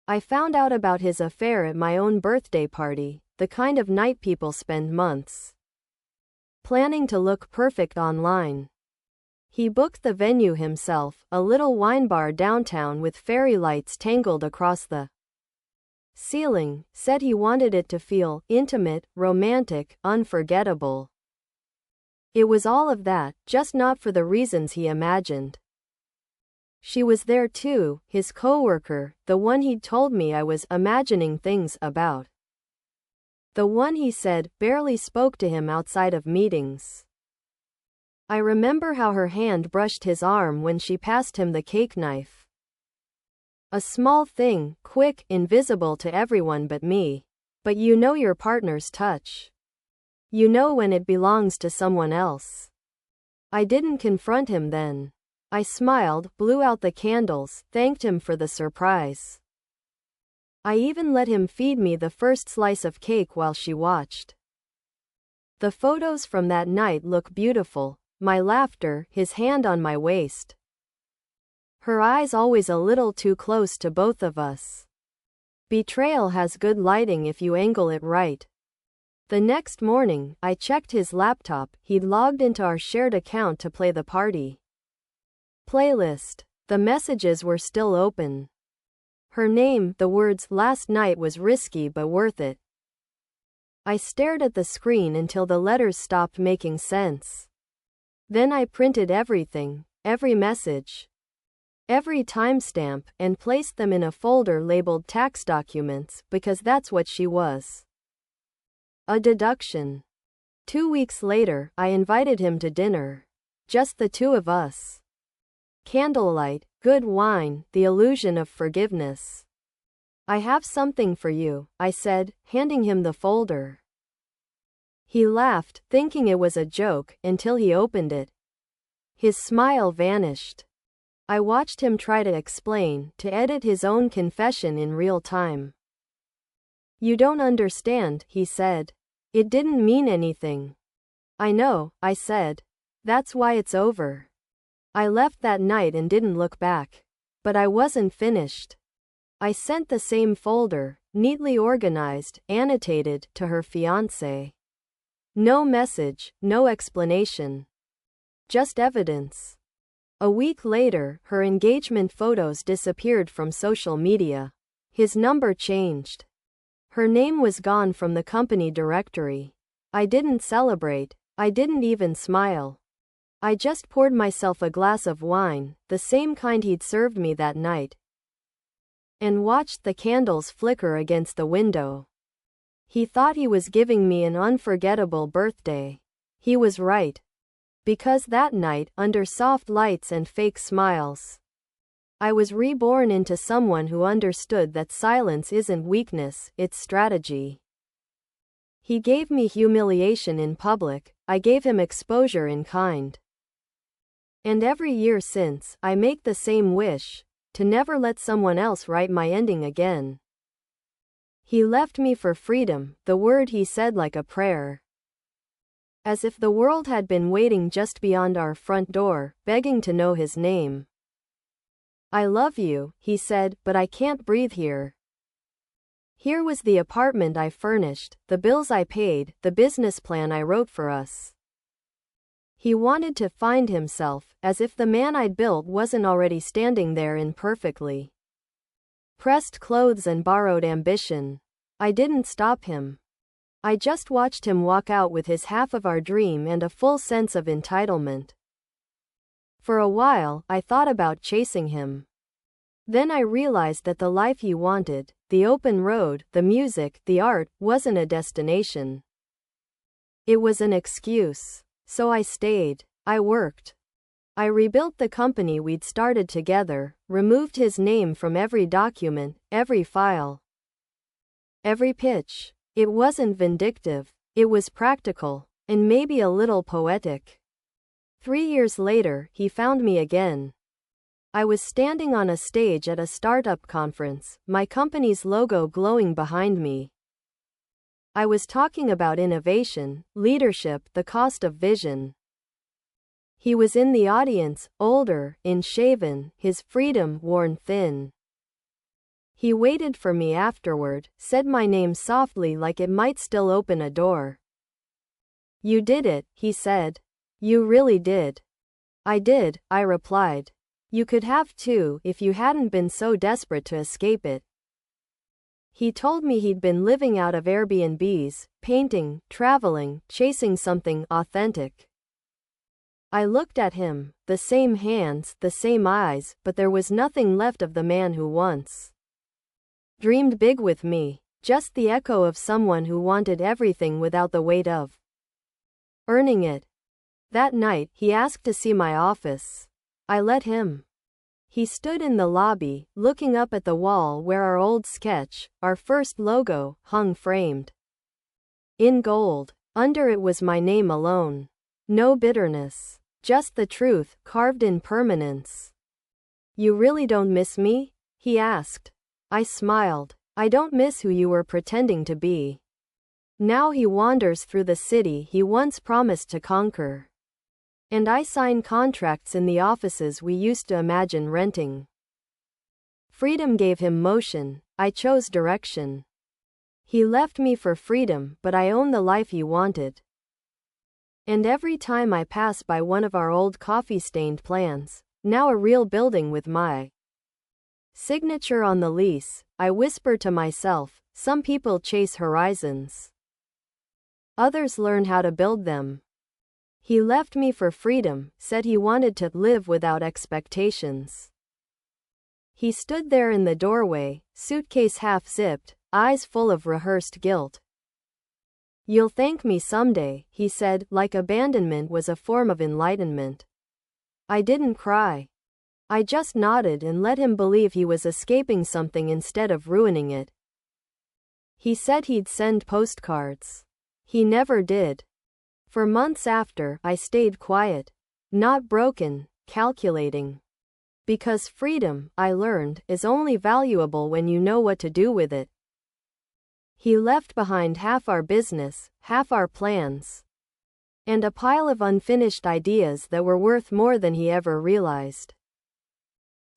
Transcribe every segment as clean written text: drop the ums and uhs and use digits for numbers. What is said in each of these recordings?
I found out about his affair at my own birthday party, the kind of night people spend months planning to look perfect online. He booked the venue himself, a little wine bar downtown with fairy lights tangled across the ceiling, said he wanted it to feel intimate, romantic, unforgettable. It was all of that, just not for the reasons he imagined. She was there too, his coworker, the one he'd told me I was imagining things about. The one he said barely spoke to him outside of meetings. I remember how her hand brushed his arm when she passed him the cake knife. A small thing, quick, invisible to everyone but me. But you know your partner's touch. You know when it belongs to someone else. I didn't confront him then. I smiled, blew out the candles, thanked him for the surprise. I even let him feed me the first slice of cake while she watched. The photos from that night look beautiful. My laughter, his hand on my waist. Her eyes always a little too close to both of us. Betrayal has good lighting if you angle it right. The next morning, I checked his laptop. He'd logged into our shared account to play the party playlist. The messages were still open. Her name, the words, last night was risky but worth it. I stared at the screen until the letters stopped making sense. Then I printed everything, every message, every timestamp, and placed them in a folder labeled tax documents, because that's what she was. A deduction. 2 weeks later, I invited him to dinner. Just the two of us. Candlelight, good wine, the illusion of forgiveness. I have something for you, I said, handing him the folder. He laughed, thinking it was a joke, until he opened it. His smile vanished. I watched him try to explain, to edit his own confession in real time. You don't understand, he said. It didn't mean anything. I know, I said. That's why it's over. I left that night and didn't look back. But I wasn't finished. I sent the same folder, neatly organized, annotated, to her fiancé. No message, no explanation. Just evidence. A week later, her engagement photos disappeared from social media. His number changed. Her name was gone from the company directory. I didn't celebrate. I didn't even smile. I just poured myself a glass of wine, the same kind he'd served me that night, and watched the candles flicker against the window. He thought he was giving me an unforgettable birthday. He was right. Because that night, under soft lights and fake smiles, I was reborn into someone who understood that silence isn't weakness, it's strategy. He gave me humiliation in public, I gave him exposure in kind. And every year since, I make the same wish, to never let someone else write my ending again. He left me for freedom, the word he said like a prayer. As if the world had been waiting just beyond our front door, begging to know his name. I love you, he said, but I can't breathe here. Here was the apartment I furnished, the bills I paid, the business plan I wrote for us. He wanted to find himself, as if the man I'd built wasn't already standing there in perfectly pressed clothes and borrowed ambition. I didn't stop him. I just watched him walk out with his half of our dream and a full sense of entitlement. For a while, I thought about chasing him. Then I realized that the life he wanted, the open road, the music, the art, wasn't a destination. It was an excuse. So I stayed. I worked. I rebuilt the company we'd started together, removed his name from every document, every file, every pitch. It wasn't vindictive. It was practical, and maybe a little poetic. 3 years later, he found me again. I was standing on a stage at a startup conference, my company's logo glowing behind me. I was talking about innovation, leadership, the cost of vision. He was in the audience, older, unshaven, his freedom worn thin. He waited for me afterward, said my name softly like it might still open a door. You did it, he said. You really did. I did, I replied. You could have too, if you hadn't been so desperate to escape it. He told me he'd been living out of Airbnbs, painting, traveling, chasing something authentic. I looked at him, the same hands, the same eyes, but there was nothing left of the man who once dreamed big with me, just the echo of someone who wanted everything without the weight of earning it. That night, he asked to see my office. I let him. He stood in the lobby, looking up at the wall where our old sketch, our first logo, hung framed in gold. Under it was my name alone. No bitterness. Just the truth, carved in permanence. You really don't miss me? He asked. I smiled. I don't miss who you were pretending to be. Now he wanders through the city he once promised to conquer. And I sign contracts in the offices we used to imagine renting. Freedom gave him motion, I chose direction. He left me for freedom, but I own the life he wanted. And every time I pass by one of our old coffee-stained plans, now a real building with my signature on the lease, I whisper to myself, some people chase horizons. Others learn how to build them. He left me for freedom, said he wanted to live without expectations. He stood there in the doorway, suitcase half-zipped, eyes full of rehearsed guilt. You'll thank me someday, he said, like abandonment was a form of enlightenment. I didn't cry. I just nodded and let him believe he was escaping something instead of ruining it. He said he'd send postcards. He never did. For months after, I stayed quiet. Not broken, calculating. Because freedom, I learned, is only valuable when you know what to do with it. He left behind half our business, half our plans, and a pile of unfinished ideas that were worth more than he ever realized.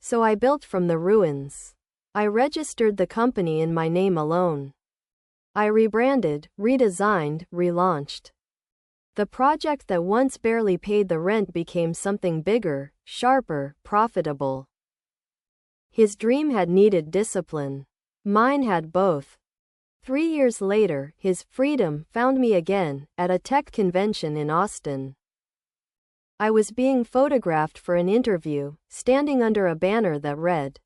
So I built from the ruins. I registered the company in my name alone. I rebranded, redesigned, relaunched. The project that once barely paid the rent became something bigger, sharper, profitable. His dream had needed discipline. Mine had both. 3 years later, his freedom found me again, at a tech convention in Austin. I was being photographed for an interview, standing under a banner that read,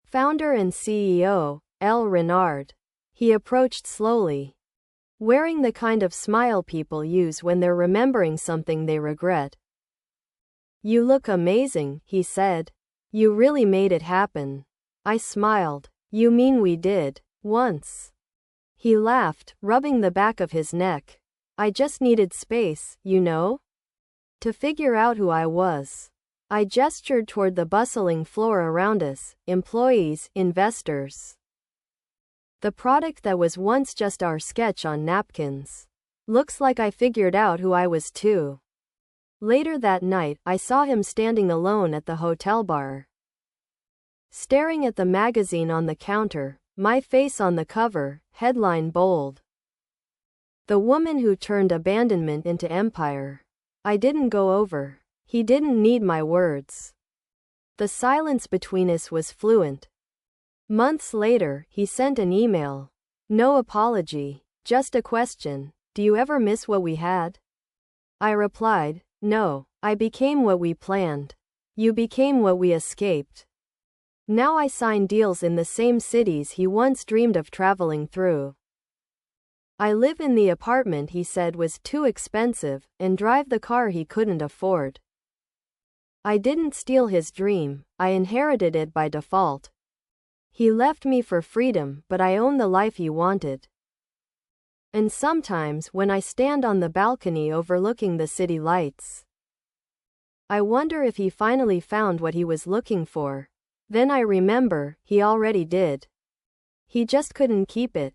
Founder and CEO, L. Renard. He approached slowly, wearing the kind of smile people use when they're remembering something they regret. You look amazing, he said. You really made it happen. I smiled. You mean we did, once? He laughed, rubbing the back of his neck. I just needed space, you know? To figure out who I was. I gestured toward the bustling floor around us, employees, investors. The product that was once just our sketch on napkins. Looks like I figured out who I was too. Later that night, I saw him standing alone at the hotel bar. Staring at the magazine on the counter, my face on the cover, headline bold. The woman who turned abandonment into empire. I didn't go over. He didn't need my words. The silence between us was fluent. Months later, he sent an email. No apology, just a question. Do you ever miss what we had? I replied, no, I became what we planned. You became what we escaped. Now I sign deals in the same cities he once dreamed of traveling through. I live in the apartment he said was too expensive, and drive the car he couldn't afford. I didn't steal his dream, I inherited it by default. He left me for freedom, but I own the life he wanted. And sometimes, when I stand on the balcony overlooking the city lights, I wonder if he finally found what he was looking for. Then I remember, he already did. He just couldn't keep it.